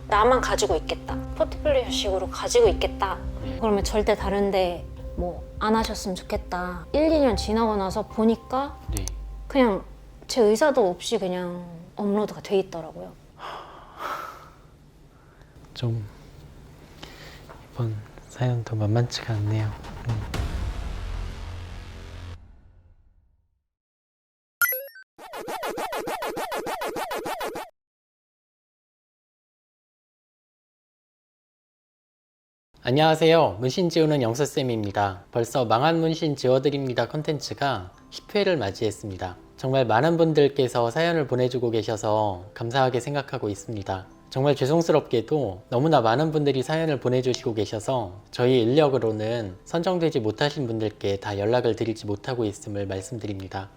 나만 가지고 있겠다, 포트폴리오식으로 가지고 있겠다, 그러면 절대 다른데 뭐 안 하셨으면 좋겠다. 1, 2년 지나고 나서 보니까 네. 그냥 제 의사도 없이 그냥 업로드가 돼 있더라고요. 좀 이번 사연도 만만치가 않네요. 안녕하세요. 문신 지우는 영수쌤입니다. 벌써 망한 문신 지워드립니다 컨텐츠가 10회를 맞이했습니다. 정말 많은 분들께서 사연을 보내주고 계셔서 감사하게 생각하고 있습니다. 정말 죄송스럽게도 너무나 많은 분들이 사연을 보내주시고 계셔서 저희 인력으로는 선정되지 못하신 분들께 다 연락을 드리지 못하고 있음을 말씀드립니다.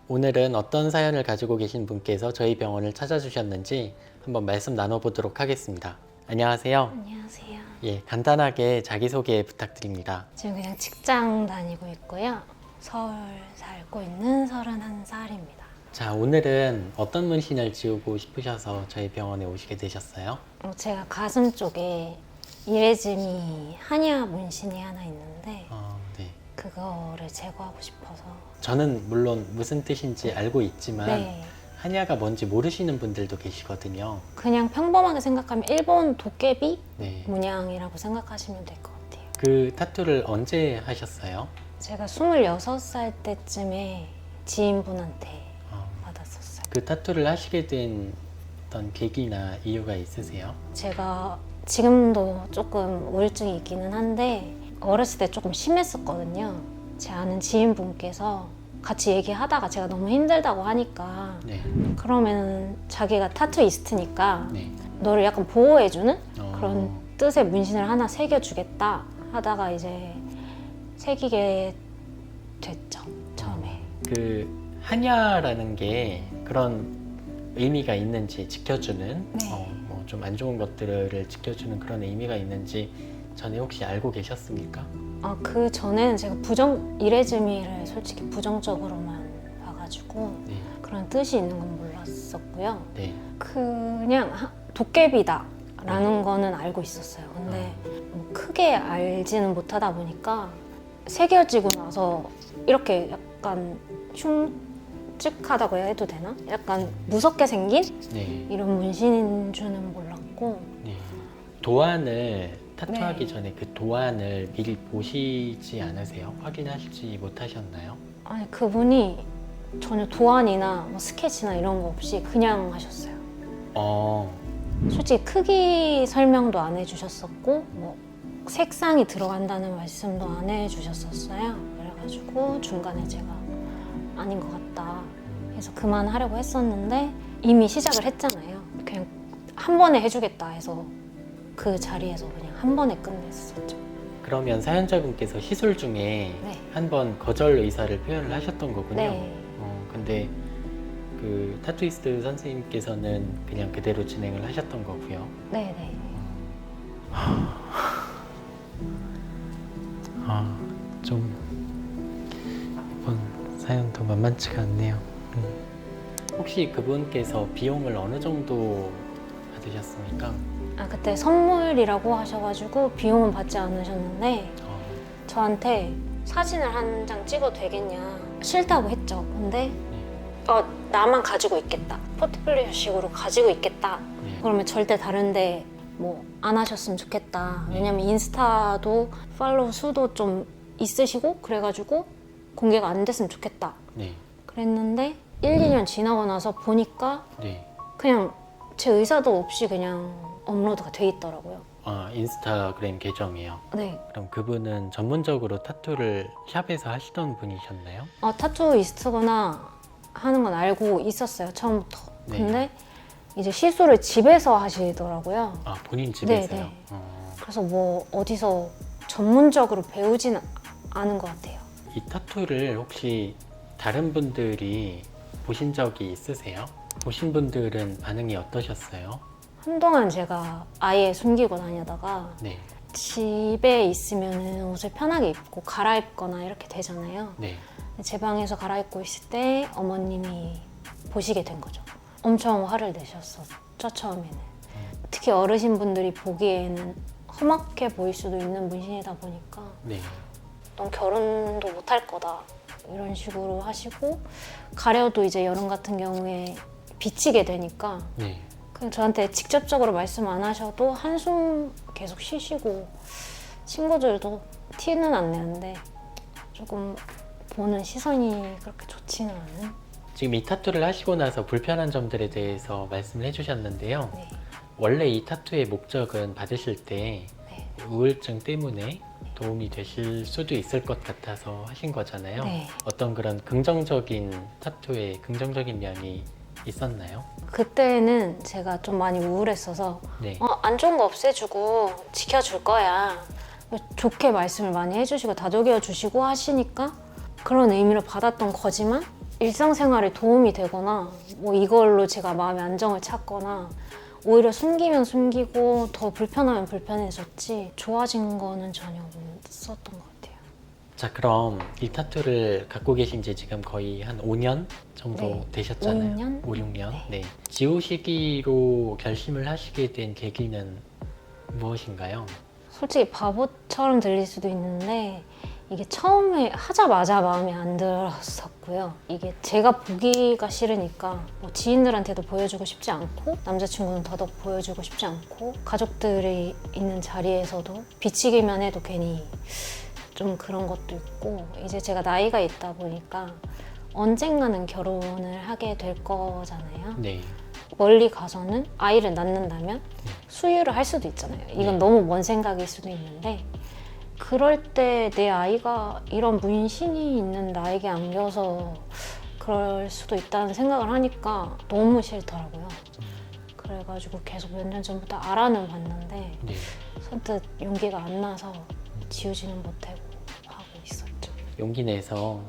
오늘은 어떤 사연을 가지고 계신 분께서 저희 병원을 찾아주셨는지 한번 말씀 나눠보도록 하겠습니다. 안녕하세요. 안녕하세요. 예, 간단하게 자기소개 부탁드립니다. 지금 그냥 직장 다니고 있고요. 서울 살고 있는 31살입니다. 자, 오늘은 어떤 문신을 지우고 싶으셔서 저희 병원에 오시게 되셨어요? 제가 가슴 쪽에 이레즈미 한야 문신이 하나 있는데 네. 그거를 제거하고 싶어서. 저는 물론 무슨 뜻인지 알고 있지만 네. 한야가 뭔지 모르시는 분들도 계시거든요. 그냥 평범하게 생각하면 일본 도깨비 네. 문양이라고 생각하시면 될 것 같아요. 그 타투를 언제 하셨어요? 제가 26살 때쯤에 지인분한테 받았었어요. 그 타투를 하시게 된 어떤 계기나 이유가 있으세요? 제가 지금도 조금 우울증이 있기는 한데 어렸을 때 조금 심했었거든요. 제 아는 지인분께서 같이 얘기하다가 제가 너무 힘들다고 하니까 네. 그러면 자기가 타투이스트니까 네. 너를 약간 보호해주는 그런 뜻의 문신을 하나 새겨주겠다 하다가 이제 새기게 됐죠, 처음에. 그 한야라는 게 그런 의미가 있는지 지켜주는 네. 뭐 좀 안 좋은 것들을 지켜주는 그런 의미가 있는지 전에 혹시 알고 계셨습니까? 그 전에는 제가 이레즈미를 솔직히 부정적으로만 봐가지고 네. 그런 뜻이 있는 건 몰랐었고요. 네. 그냥 도깨비다 라는 거는 알고 있었어요. 근데 뭐 크게 알지는 못하다 보니까 새겨지고 나서 이렇게 약간 흉측하다고 해도 되나? 약간 무섭게 생긴 네. 이런 문신인 줄은 몰랐고. 네. 도안을 타투하기 네. 전에 그 도안을 미리 보시지 않으세요? 확인하시지 못하셨나요? 아니 그분이 전혀 도안이나 뭐 스케치나 이런 거 없이 그냥 하셨어요. 솔직히 크기 설명도 안 해주셨었고 뭐 색상이 들어간다는 말씀도 안 해주셨었어요. 그래가지고 중간에 제가 아닌 것 같다 해서 그만하려고 했었는데 이미 시작을 했잖아요. 그냥 한 번에 해주겠다 해서 그 자리에서 그냥 한 번에 끝냈었죠. 그러면 사연자분께서 시술 중에 네. 한번 거절 의사를 표현을 하셨던 거군요. 네. 근데 그 타투이스트 선생님께서는 그냥 그대로 진행을 하셨던 거고요. 네네. 좀 이번 사연도 만만치가 않네요. 혹시 그분께서 비용을 어느 정도 받으셨습니까? 그때 선물이라고 하셔가지고 비용은 받지 않으셨는데 저한테 사진을 한 장 찍어도 되겠냐 싫다고 했죠. 근데 나만 가지고 있겠다, 포트폴리오식으로 가지고 있겠다, 그러면 절대 다른데 뭐 안 하셨으면 좋겠다. 왜냐면 인스타도 팔로우 수도 좀 있으시고 그래가지고 공개가 안 됐으면 좋겠다 네. 그랬는데 1, 2년 지나고 나서 보니까 네. 그냥 제 의사도 없이 그냥 업로드가 돼 있더라고요. 인스타그램 계정이요. 네. 그럼 그분은 전문적으로 타투를 샵에서 하시던 분이셨나요? 타투이스트거나 하는 건 알고 있었어요, 처음부터. 네. 근데 이제 시술을 집에서 하시더라고요. 본인 집에서요? 네. 그래서 뭐 어디서 전문적으로 배우진 않은 것 같아요. 이 타투를 혹시 다른 분들이 보신 적이 있으세요? 보신 분들은 반응이 어떠셨어요? 한동안 제가 아예 숨기고 다니다가 네. 집에 있으면 옷을 편하게 입고 갈아입거나 이렇게 되잖아요. 네. 제 방에서 갈아입고 있을 때 어머님이 보시게 된 거죠. 엄청 화를 내셨었죠, 처음에는. 특히 어르신분들이 보기에는 험악해 보일 수도 있는 문신이다 보니까 네. 넌 결혼도 못할 거다 이런 식으로 하시고 가려도 이제 여름 같은 경우에 비치게 되니까 네. 그냥 저한테 직접적으로 말씀 안 하셔도 한숨 계속 쉬시고 친구들도 티는 안 내는데 조금 보는 시선이 그렇게 좋지는 않은. 지금 이 타투를 하시고 나서 불편한 점들에 대해서 말씀을 해주셨는데요. 네. 원래 이 타투의 목적은 받으실 때 네. 우울증 때문에 도움이 되실 수도 있을 것 같아서 하신 거잖아요. 네. 어떤 그런 긍정적인 타투에 긍정적인 면이 있었나요? 그때는 제가 좀 많이 우울했어서 네. 안 좋은 거 없애주고 지켜줄 거야. 좋게 말씀을 많이 해주시고 다독여 주시고 하시니까 그런 의미로 받았던 거지만 일상생활에 도움이 되거나 뭐 이걸로 제가 마음의 안정을 찾거나 오히려 숨기면 숨기고 더 불편하면 불편해졌지 좋아진 거는 전혀 없었던 것 같아요. 자, 그럼 이 타투를 갖고 계신 지 지금 거의 한 5년 정도 네. 되셨잖아요. 5년? 5, 6년? 네. 네. 지우시기로 결심을 하시게 된 계기는 무엇인가요? 솔직히 바보처럼 들릴 수도 있는데 이게 처음에 하자마자 마음에 안 들었었고요. 이게 제가 보기가 싫으니까 뭐 지인들한테도 보여주고 싶지 않고 남자친구는 더더욱 보여주고 싶지 않고 가족들이 있는 자리에서도 비치기만 해도 괜히 좀 그런 것도 있고 이제 제가 나이가 있다 보니까 언젠가는 결혼을 하게 될 거잖아요. 네. 멀리 가서는 아이를 낳는다면 수유를 할 수도 있잖아요. 이건 네. 너무 먼 생각일 수도 있는데 그럴 때 내 아이가 이런 문신이 있는 나에게 안겨서 그럴 수도 있다는 생각을 하니까 너무 싫더라고요. 그래가지고 계속 몇 년 전부터 알아는 봤는데 네. 선뜻 용기가 안 나서 지우지는 못하고 하고 있었죠. 용기 내서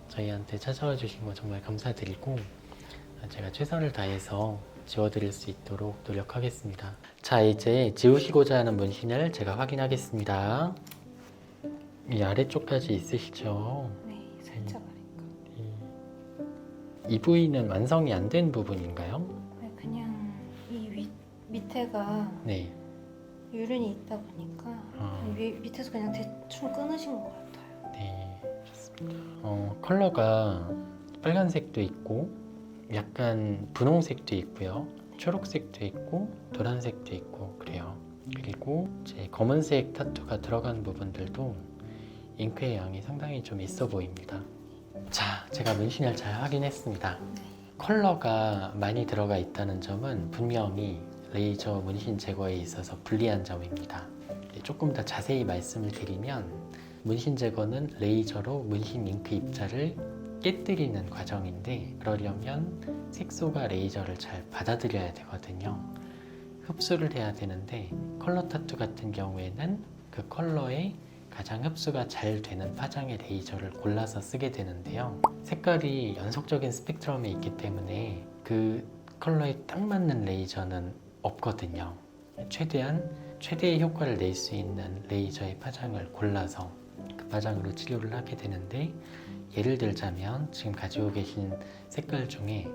저희한테 찾아와 주신 거 정말 감사드리고 제가 최선을 다해서 지워드릴 수 있도록 노력하겠습니다. 자, 이제 지우시고자 하는 문신을 제가 확인하겠습니다. 이 아래쪽까지 있으시죠? 네, 살짝 아닐까. 이 부위는 완성이 안 된 부분인가요? 네, 그냥 이 밑에가 네. 유륜이 있다 보니까 밑에서 그냥 대충 끊으신 것 같아요. 네, 좋습니다. 컬러가 빨간색도 있고 약간 분홍색도 있고요. 초록색도 있고 노란색도 있고 그래요. 그리고 이제 검은색 타투가 들어간 부분들도 잉크의 양이 상당히 좀 있어 보입니다. 자, 제가 문신을 잘 확인했습니다. 컬러가 많이 들어가 있다는 점은 분명히 레이저 문신 제거에 있어서 불리한 점입니다. 조금 더 자세히 말씀을 드리면 문신 제거는 레이저로 문신 잉크 입자를 깨뜨리는 과정인데 그러려면 색소가 레이저를 잘 받아들여야 되거든요. 흡수를 해야 되는데 컬러 타투 같은 경우에는 그 컬러에 가장 흡수가 잘 되는 파장의 레이저를 골라서 쓰게 되는데요. 색깔이 연속적인 스펙트럼에 있기 때문에 그 컬러에 딱 맞는 레이저는 없거든요. 최대의 효과를 낼 수 있는 레이저의 파장을 골라서 그 파장으로 치료를 하게 되는데 예를 들자면 지금 가지고 계신 색깔 중에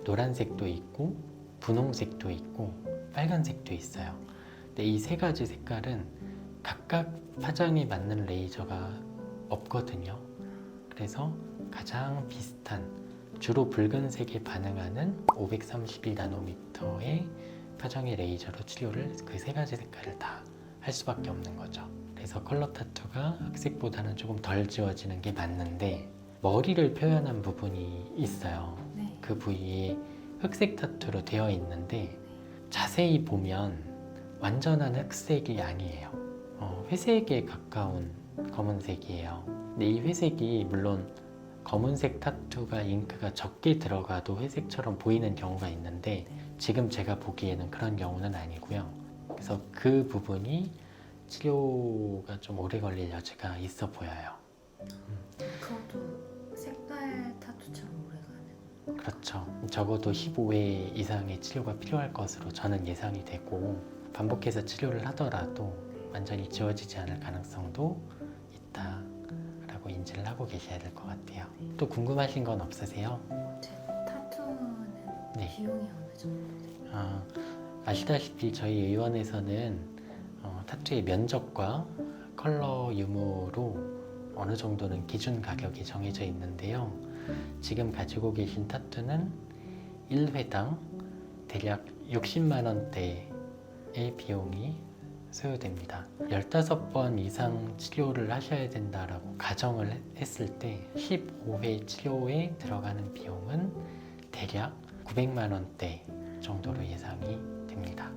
노란색도 있고 분홍색도 있고 빨간색도 있어요. 근데 이 세 가지 색깔은 각각 파장에 맞는 레이저가 없거든요. 그래서 가장 비슷한 주로 붉은색에 반응하는 532나노미터의 파장의 레이저로 치료를 그 세 가지 색깔을 다 할 수밖에 없는 거죠. 그래서 컬러 타투가 흑색보다는 조금 덜 지워지는 게 맞는데 머리를 표현한 부분이 있어요. 네. 그 부위에 흑색 타투로 되어 있는데 자세히 보면 완전한 흑색이 아니에요. 회색에 가까운 검은색이에요. 근데 이 회색이 물론 검은색 타투가 잉크가 적게 들어가도 회색처럼 보이는 경우가 있는데 지금 제가 보기에는 그런 경우는 아니고요. 그래서 그 부분이 치료가 좀 오래 걸릴 여지가 있어 보여요. 그것도 색깔 타투처럼 오래가는. 그렇죠. 적어도 15회 이상의 치료가 필요할 것으로 저는 예상이 되고 반복해서 치료를 하더라도 완전히 지워지지 않을 가능성도 있다라고 인지를 하고 계셔야 될 것 같아요. 또 궁금하신 건 없으세요? 제 타투는 네. 비용이 어느 정도 돼요? 아시다시피 저희 의원에서는 타투의 면적과 컬러 유무로 어느 정도는 기준 가격이 정해져 있는데요. 지금 가지고 계신 타투는 1회당 대략 60만 원대의 비용이 소요됩니다. 15번 이상 치료를 하셔야 된다라고 가정을 했을 때 15회 치료에 들어가는 비용은 대략 900만 원대 정도로 예상이 됩니다.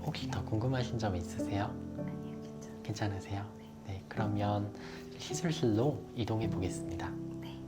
혹시 더 궁금하신 점 있으세요? 아니요, 괜찮으세요? 네, 그러면 시술실로 이동해 보겠습니다. 네.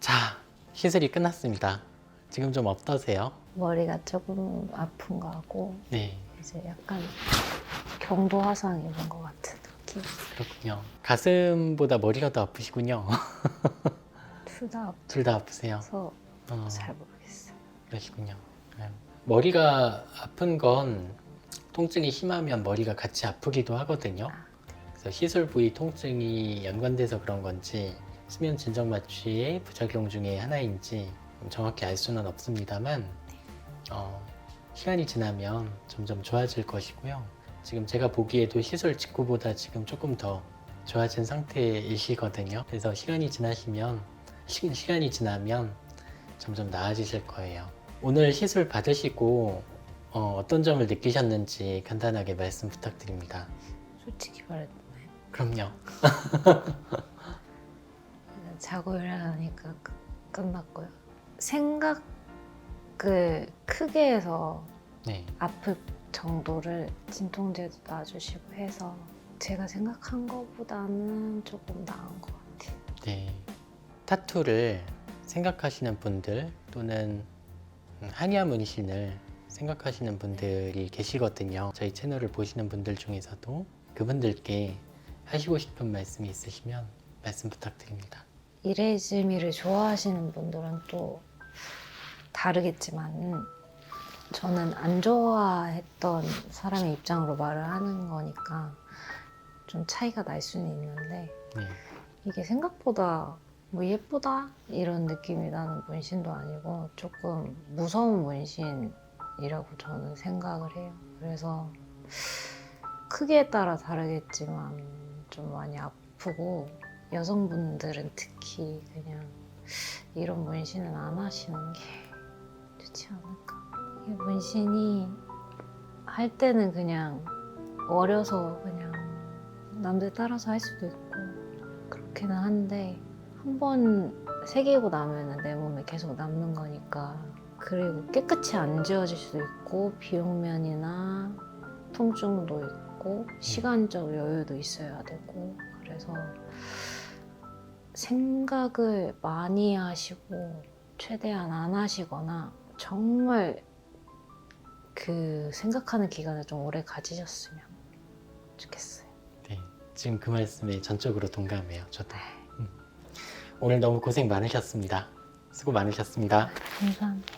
자, 시술이 끝났습니다. 지금 좀 어떠세요? 머리가 조금 아픈 거 하고 네, 이제 약간 경도 화상 입은 것 같은 느낌. 그렇군요. 가슴보다 머리가 더 아프시군요. 둘 다 둘 다 아프세요? 아파서 어, 잘 모르겠어요. 그러시군요. 네. 머리가 아픈 건 통증이 심하면 머리가 같이 아프기도 하거든요. 그래서 시술 부위 통증이 연관돼서 그런 건지 수면 진정 마취의 부작용 중에 하나인지 정확히 알 수는 없습니다만 시간이 지나면 점점 좋아질 것이고요. 지금 제가 보기에도 시술 직후보다 지금 조금 더 좋아진 상태이시거든요. 그래서 시간이 지나면 점점 나아지실 거예요. 오늘 시술 받으시고 어떤 점을 느끼셨는지 간단하게 말씀 부탁드립니다. 솔직히 말해도 그럼요. 자고 일어나니까 끝났고요. 생각을 크게 해서 네. 아플 정도를 진통제도 놔주시고 해서 제가 생각한 것보다는 조금 나은 것 같아요. 네. 타투를 생각하시는 분들 또는 한의화 문신을 생각하시는 분들이 계시거든요. 저희 채널을 보시는 분들 중에서도 그분들께 하시고 싶은 말씀이 있으시면 말씀 부탁드립니다. 이레즈미를 좋아하시는 분들은 또 다르겠지만 저는 안 좋아했던 사람의 입장으로 말을 하는 거니까 좀 차이가 날 수는 있는데 네. 이게 생각보다 뭐 예쁘다 이런 느낌이 나는 문신도 아니고 조금 무서운 문신이라고 저는 생각을 해요. 그래서 크기에 따라 다르겠지만 좀 많이 아프고 여성분들은 특히 그냥 이런 문신은 안 하시는 게 좋지 않을까. 이 문신이 할 때는 그냥 어려서 그냥 남들 따라서 할 수도 있고 그렇기는 한데 한 번 새기고 나면은 내 몸에 계속 남는 거니까 그리고 깨끗이 안 지워질 수도 있고 비용면이나 통증도 있고 시간적 여유도 있어야 되고 그래서 생각을 많이 하시고 최대한 안 하시거나 정말 그 생각하는 기간을 좀 오래 가지셨으면 좋겠어요. 네. 지금 그 말씀에 전적으로 동감해요. 저도. 오늘 너무 고생 많으셨습니다. 수고 많으셨습니다. 감사합니다.